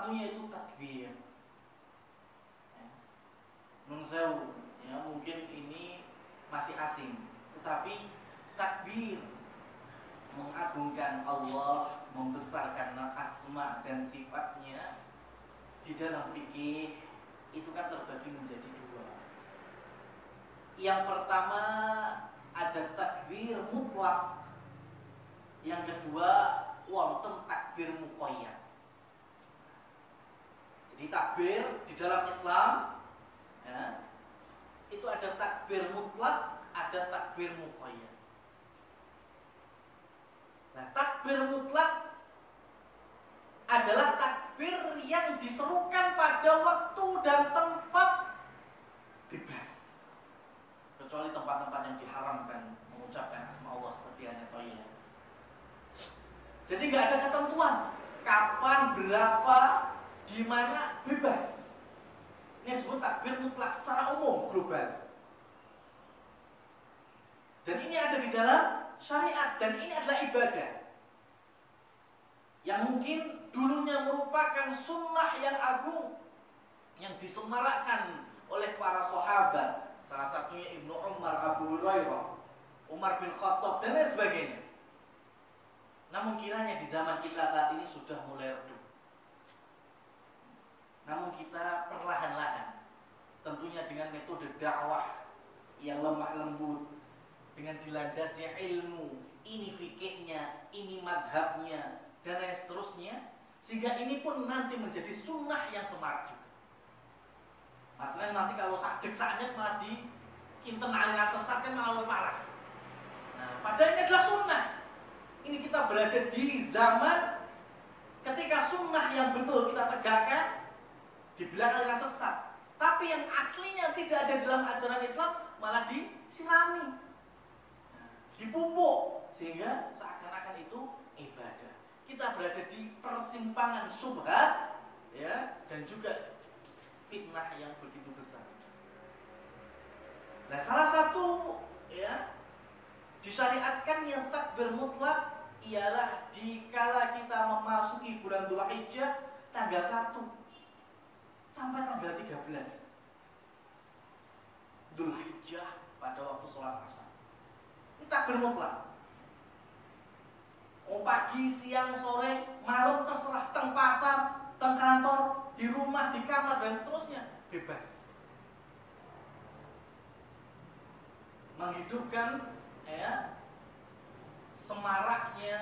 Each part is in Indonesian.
satunya itu takbir. Nun sewu, ya mungkin ini masih asing, tetapi takbir mengagungkan Allah, membesarkan asma dan sifatnya di dalam fikih itu kan terbagi menjadi dua. Yang pertama ada takbir mutlak, yang kedua wonten takbir muqayyad. Jadi takbir di dalam Islam ya, itu ada takbir mutlak, ada takbir muqayyad. Nah, takbir mutlak adalah takbir yang diserukan pada waktu dan tempat bebas, kecuali tempat-tempat yang diharamkan mengucapkan asma Allah seperti hanya toilet. Jadi nggak ada ketentuan kapan, berapa, di mana, bebas. Ini yang disebut takbir mutlak secara umum, global. Dan ini ada di dalam syariat dan ini adalah ibadah yang mungkin dulunya merupakan sunnah yang agung yang disemarakkan oleh para sahabat, salah satunya Ibnu Umar, Abu Hurairah, Umar bin Khattab dan lain sebagainya. Namun kiranya di zaman kita saat ini sudah mulai redup. Namun kita perlahan-lahan, tentunya dengan metode dakwah yang lemah lembut, dengan dilandasnya ilmu, ini fikihnya, ini madhabnya, dan lain seterusnya, sehingga ini pun nanti menjadi sunnah yang semarak juga. Masalahnya nanti kalau sadek-sadek malah di kinten aliran sesat kan malah lebih parah. Nah, padahal ini adalah sunnah. Ini kita berada di zaman ketika sunnah yang betul kita tegakkan dibilang aliran sesat, tapi yang aslinya tidak ada dalam ajaran Islam malah disirami, dipupuk, sehingga seakan-akan itu ibadah. Kita berada di persimpangan syubhat, ya, dan juga fitnah yang begitu besar. Nah, salah satu ya disyariatkan yang takbir mutlak ialah dikala kita memasuki bulan Dzulhijjah tanggal 1 sampai tanggal 13 Dzulhijjah pada waktu sholat asar. Ini takbir mutlak. Pagi, siang, sore, malam terserah, teng pasar, teng kantor, di rumah, di kamar dan seterusnya bebas. Menghidupkan ya semaraknya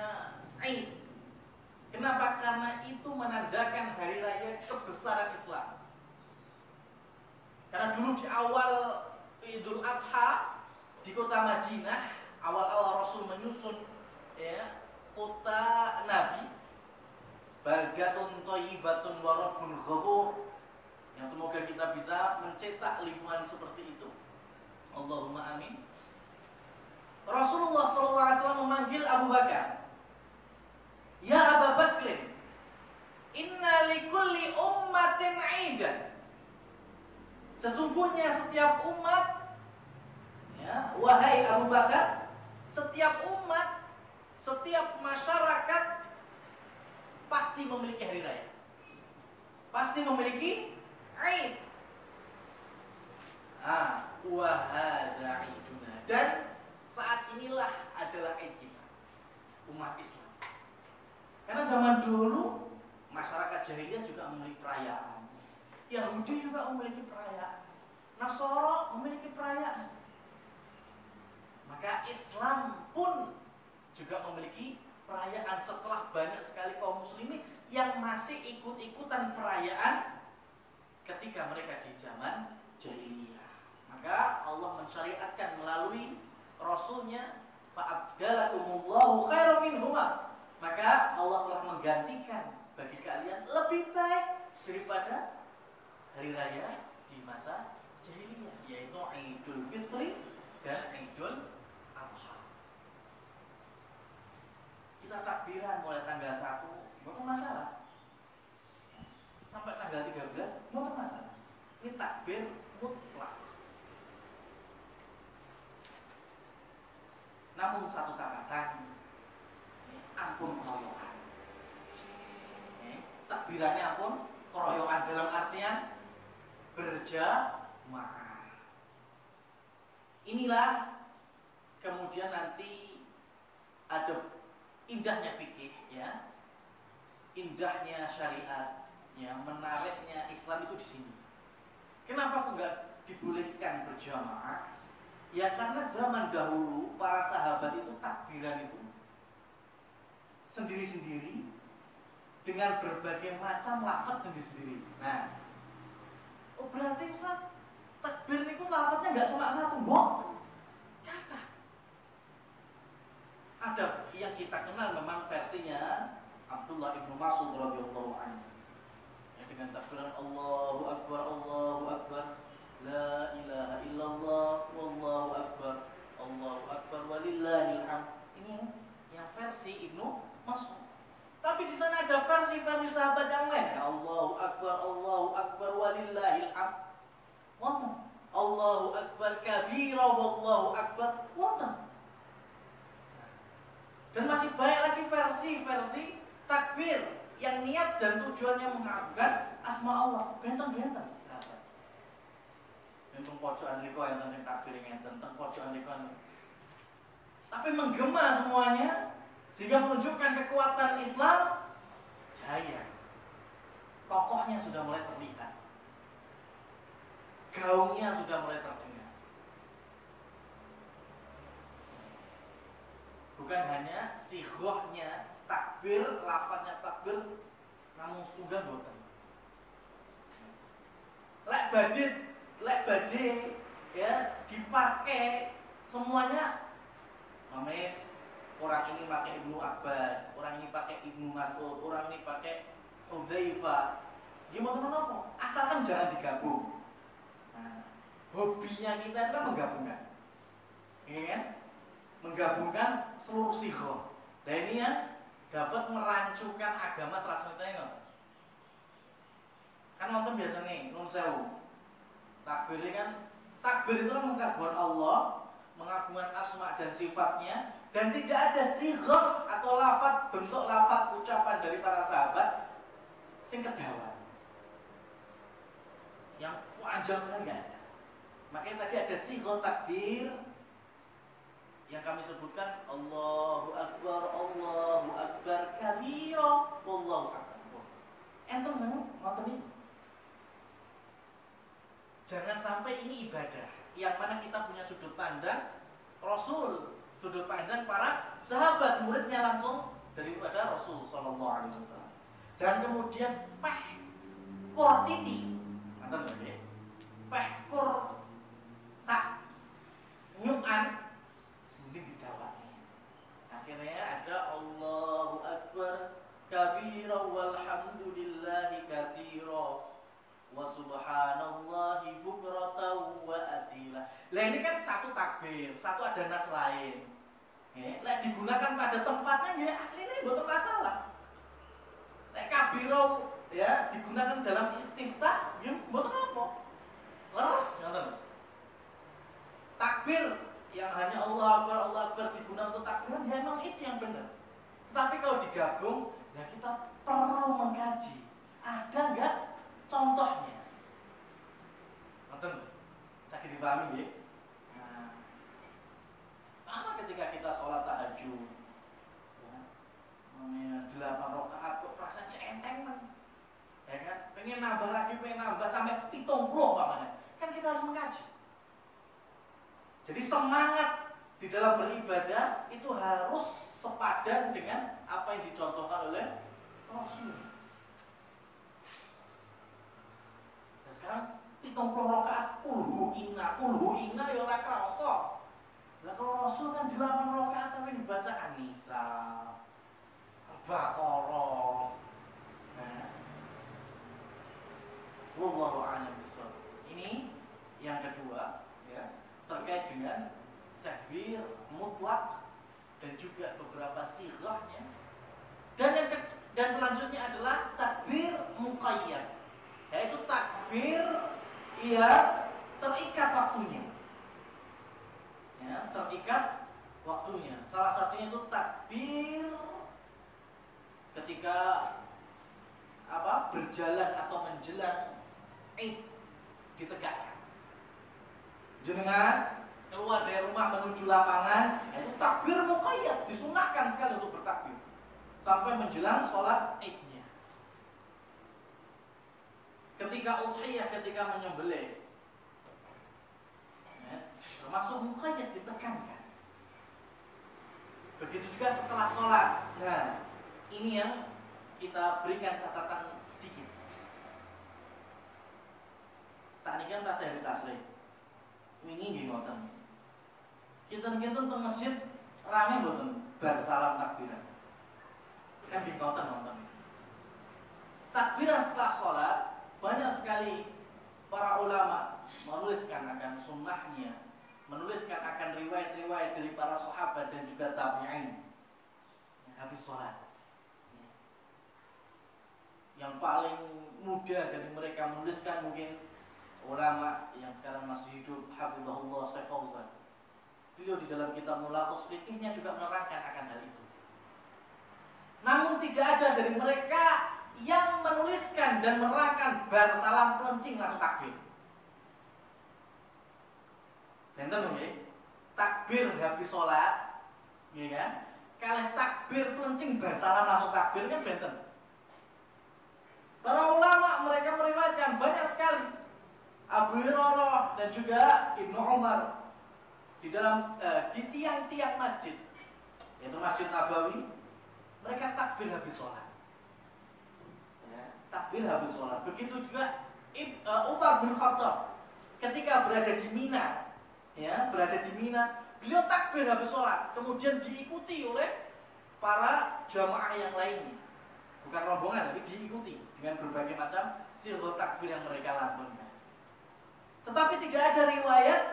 Aid. Kenapa? Karena itu menandakan hari raya kebesaran Islam. Karena dulu di awal Idul Adha di kota Madinah, awal-awal Rasul menyusun ya kota Nabi, baldatun thayyibatun wa rabbun ghafur, yang semoga kita bisa mencetak lingkungan seperti itu. Allahumma amin. Rasulullah SAW memanggil Abu Bakar, ya Abu Bakr, inna likulli ummatin 'aidan. Sesungguhnya setiap umat, ya, wahai Abu Bakar, setiap umat, setiap masyarakat pasti memiliki hari raya, pasti memiliki Aid. Wahada Aiduna, dan saat inilah adalah Aid kita, umat Islam. Karena zaman dulu masyarakat jahiliyah juga memiliki perayaan, Yahudi juga memiliki perayaan, Nasara memiliki perayaan. Maka Islam pun juga memiliki perayaan setelah banyak sekali kaum muslimin yang masih ikut-ikutan perayaan ketika mereka di zaman jahiliyah. Maka Allah mensyariatkan melalui Rasulnya, fa'abdalakumullahu khairan minhuma, maka Allah telah menggantikan bagi kalian lebih baik daripada hari raya di masa jahiliyah, yaitu Idul Fitri dan Idul Adha. Kita takbiran mulai tanggal 1, bukan masalah, sampai tanggal 13, bukan masalah. Ini takbir mutlak. Namun satu catatan, ampun keroyokan. Takbirannya ampun keroyokan dalam artian berjamaah. Inilah kemudian nanti ada indahnya fikih, ya, indahnya syariat, ya, menariknya Islam itu di sini. Kenapa kok nggak dibolehkan berjamaah? Ya karena zaman dahulu para sahabat itu takbiran itu sendiri-sendiri dengan berbagai macam lafaz sendiri-sendiri. Nah, oh berarti Ustaz, takbir itu lafaznya nggak cuma satu, boten. Kata. Ada yang kita kenal memang versinya Abdullah ibnu Mas'ud radhiyallahu anhu. Ya, dengan takbiran Allahu Akbar, la ilaha illallah, wallahu akbar, walillahil hamd. Ini yang versi Ibnu Mas'ud. Tapi di sana ada versi-versi sahabat yang lain. Allahu akbar, walillahil hamd. Wonten. Allahu akbar kabira, wallahu akbar. Wonten. Dan masih banyak lagi versi-versi takbir yang niat dan tujuannya mengagungkan asma Allah. Benten-benten. Teng pojokan niku enten sing takbir ngenten, teng pojokan niku. Tapi menggema semuanya sehingga menunjukkan kekuatan Islam jaya. Tokohnya sudah mulai terlihat. Gaungnya sudah mulai terdengar. Bukan hanya sighahnya takbir, lafadznya takbir namun setunggal boten. Lek badhe ya dipakai semuanya. Mames, orang ini pakai Ibnu Abbas, orang ini pakai Ibnu Mas'ud, orang ini pakai Hudzaifah. Gimana apa? Asalkan jangan digabung. Nah, hobinya kita itu kan menggabungkan. Iya kan? Menggabungkan seluruh sighah. Nah ini yang dapat merancukan agama salah satunya. Kan nonton biasa nih, nun sewu. Takbir itu kan mengagungkan Allah, mengagungkan asma dan sifatnya, dan tidak ada sighah atau lafaz, bentuk lafaz ucapan dari para sahabat sing kedawan. Yang panjang sekali nggak ada. Makanya tadi ada sighah takbir yang kami sebutkan Allahu akbar kabira, wallahu akbar. Entum semua nonton itu. Jangan sampai ini ibadah yang mana kita punya sudut pandang Rasul, sudut pandang para sahabat, muridnya langsung daripada Rasul sallallahu alaihi wasallam. Jangan kemudian kur titi, nonton nggih? Kur sak nyukan mending didawani. Akhirnya ada Allahu akbar kabira walhamdulillahi katsira wa subhanallahi bukratan wa asila. Lah ini kan satu takbir, satu ada nas lain. Lek digunakan pada tempatnya ya aslinya mboten masalah. Lek kabiro ya digunakan dalam istiftah ya mboten apa. Leres ngoten. Takbir yang hanya Allah Akbar digunakan untuk takbiran ya memang itu yang benar. Tapi kalau digabung, ya kita perlu mengkaji. Ada enggak contohnya? Nonton, sakit dipahami ya? Nah, sama ketika kita sholat tahajud, ya, 8 rakaat kok perasaan seenteng man, ya kan? Pengen nambah lagi, pengen nambah sampai 70 pamannya. Kan kita harus mengkaji. Jadi semangat di dalam beribadah itu harus sepadan dengan apa yang dicontohkan oleh Rasul. Nah sekarang 70 rakaat kulhu inna ya ora krasa. Lah kalau Rasul kan 8 rakaat tapi dibaca An-Nisa, Al-Baqarah. Nah, wallahu a'lam bishawab. Ini yang kedua ya, terkait dengan takbir mutlak dan juga beberapa sighahnya. Dan selanjutnya adalah takbir muqayyad, yaitu takbir yang terikat waktunya. Ya, terikat waktunya. Salah satunya itu takbir ketika berjalan atau menjelang Id ditegakkan. Jenengan keluar dari rumah menuju lapangan, itu takbir muqayyad, disunahkan sekali untuk bertakbir sampai menjelang sholat Idnya. Ketika udhiyah, ketika menyembelih, termasuk muqayyad, ditekankan. Begitu juga setelah sholat. Nah, ini yang kita berikan catatan sedikit. Saat ini kan tasya hari taslim, ini nggih ngoten. Kita-kita untuk masjid rame mboten bar salam takbiran. Kan nggih ngoten. Takbiran setelah sholat, banyak sekali para ulama menuliskan akan sunnahnya, menuliskan akan riwayat-riwayat dari para sahabat dan juga tabi'in habis sholat. Yang paling muda dari mereka menuliskan mungkin ulama yang sekarang masih hidup, hafizahullah, Syekh Fauzan. Beliau di dalam kitab Mulakhas Fiqhnya juga menerangkan akan hal itu. Namun tidak ada dari mereka yang menuliskan dan menerangkan bar salam pelencing langsung takbir. Benten nggih? Takbir habis sholat, nggih kan? Kalau takbir pelencing bar salam langsung takbir kan benten. Para ulama mereka meriwayatkan banyak sekali. Abu Hurairah dan juga Ibnu Umar di dalam di tiang-tiang masjid, yaitu Masjid Nabawi, mereka takbir habis sholat. Ya, takbir habis sholat. Begitu juga Umar bin Khattab ketika berada di Mina, beliau takbir habis sholat, kemudian diikuti oleh para jamaah yang lainnya, bukan rombongan tapi diikuti dengan berbagai macam sirah takbir yang mereka lantunkan. Tetapi tidak ada riwayat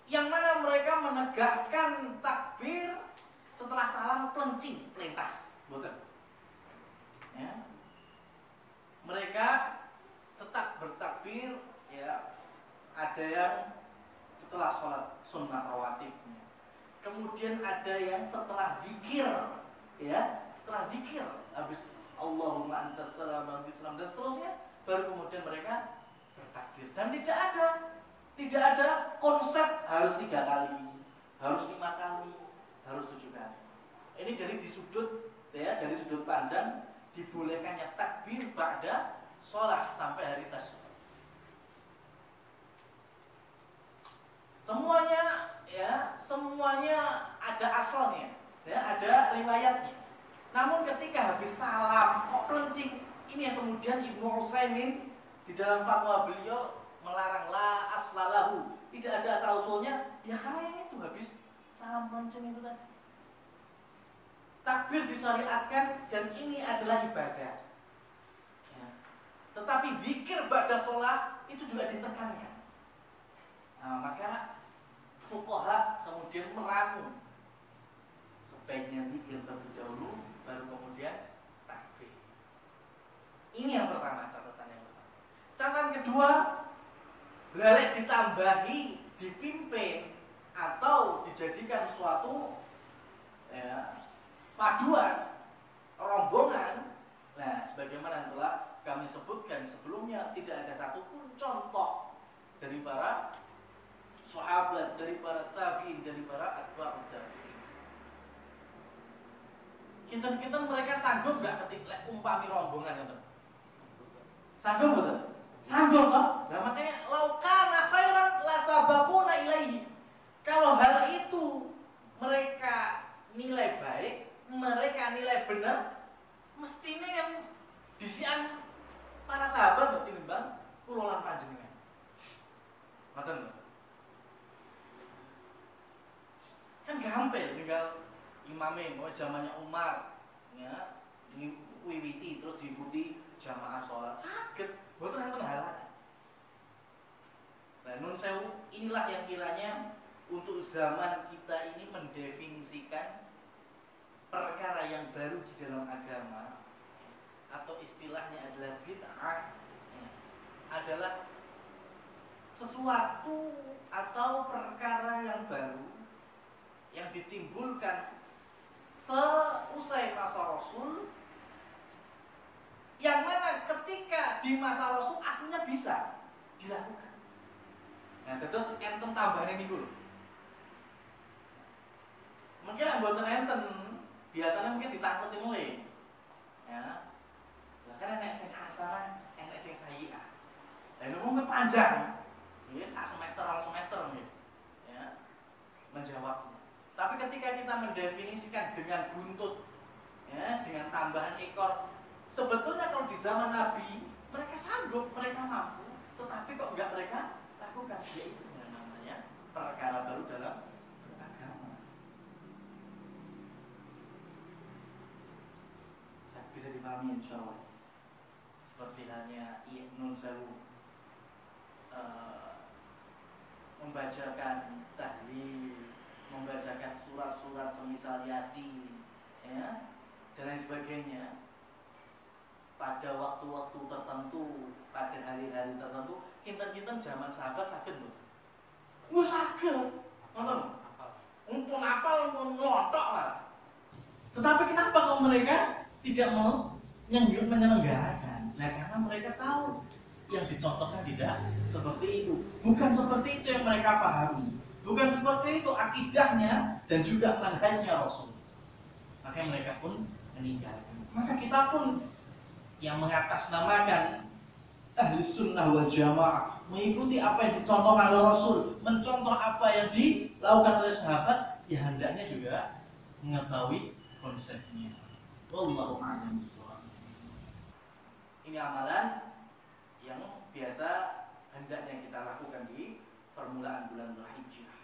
yang mana mereka menegakkan takbir setelah salam pelencing, pelintas, betul? Ya. Mereka tetap bertakbir, ya. Ada yang setelah sholat sunnah rawatibnya, kemudian ada yang setelah zikir, ya, setelah zikir habis Allahumma antas salam wa salam dan seterusnya, baru kemudian mereka bertakbir. Dan tidak ada konsep harus 3 kali, harus 5 kali, harus 7 kali. Ini dari dari sudut pandang dibolehkannya takbir ba'da sholat sampai hari tasyrik. Semuanya ada asalnya, ya, ada riwayatnya. Namun ketika habis salam kok pelencing, ini yang kemudian Ibnu Utsaimin di dalam fatwa beliau melarang, la aslalahu, tidak ada asal usulnya, ya karena yang itu habis salam pelencing itu tadi. Takbir disyariatkan dan ini adalah ibadah. Ya. Tetapi zikir ba'da sholat itu juga ditekankan. Nah, maka fuqaha kemudian meramu sebaiknya zikir terlebih dahulu, baru kemudian takbir. Ini yang pertama, catatan yang pertama. Catatan kedua, boleh ditambahi, dipimpin atau dijadikan suatu paduan rombongan. Nah, sebagaimana telah kami sebutkan sebelumnya, tidak ada satupun contoh dari para sahabat, dari para tabi'in, dari para atba'ut tabi'in. Kinten-kinten mereka sanggup gak ketika umpami rombongan itu? Sanggup betul? Sanggup toh? Nah makanya laukana khairan la sabaquna ilaihi. Kalau hal itu mereka nilai baik, mereka nilai benar, mestinya yang disian para sahabat tuh tinimbang kulolan panjenengan. Ngoten. Kan gampang tinggal imame mau zamannya Umar, ya, wiwiti terus diikuti jamaah sholat sakit, betul itu halangan. Nah, nun sewu, inilah yang kiranya untuk zaman kita ini mendefinisikan perkara yang baru di dalam agama, atau istilahnya adalah bid'ah, adalah sesuatu atau perkara yang baru yang ditimbulkan seusai masa Rasul, yang mana Karena ketika di masa Rasul aslinya bisa dilakukan. Nah, terus enten tambahan ini dulu. Mungkin yang buatan enten biasanya mungkin ditakuti mulai. Ya. Lah kan enek sing hasanah, enek sing sayyi'ah. Lah ngomong panjang. Ya, sak semester, orang semester nih. Ya. Menjawabnya. Tapi ketika kita mendefinisikan dengan buntut, ya, dengan tambahan ekor, sebetulnya kalau di zaman Nabi mereka sanggup, mereka mampu, tetapi kok enggak mereka lakukan? Yaitu yang namanya perkara baru dalam agama. Bisa dipahami insya Allah. Seperti halnya Ibnu Sewu membacakan tahlil, membacakan surat-surat semisal Yasin, ya, dan lain sebagainya pada waktu-waktu tertentu, pada hari-hari tertentu. Kinten-kinten zaman sahabat sakit loh. Sakit, nonton, pun apal pun ngontok lah. Tetapi kenapa kalau mereka tidak mau menyelenggarakan? Nah, karena mereka tahu yang dicontohkan tidak seperti itu. Bukan seperti itu yang mereka pahami. Bukan seperti itu akidahnya dan juga manhajnya Rasul. Makanya mereka pun meninggalkan. Maka kita pun yang mengatasnamakan ahli sunnah wal jamaah, mengikuti apa yang dicontohkan oleh Rasul, mencontoh apa yang dilakukan oleh sahabat, ya hendaknya juga mengetahui konsepnya. Wallahu a'lam bishawab. Ini amalan yang biasa hendaknya kita lakukan di permulaan bulan Dzulhijjah.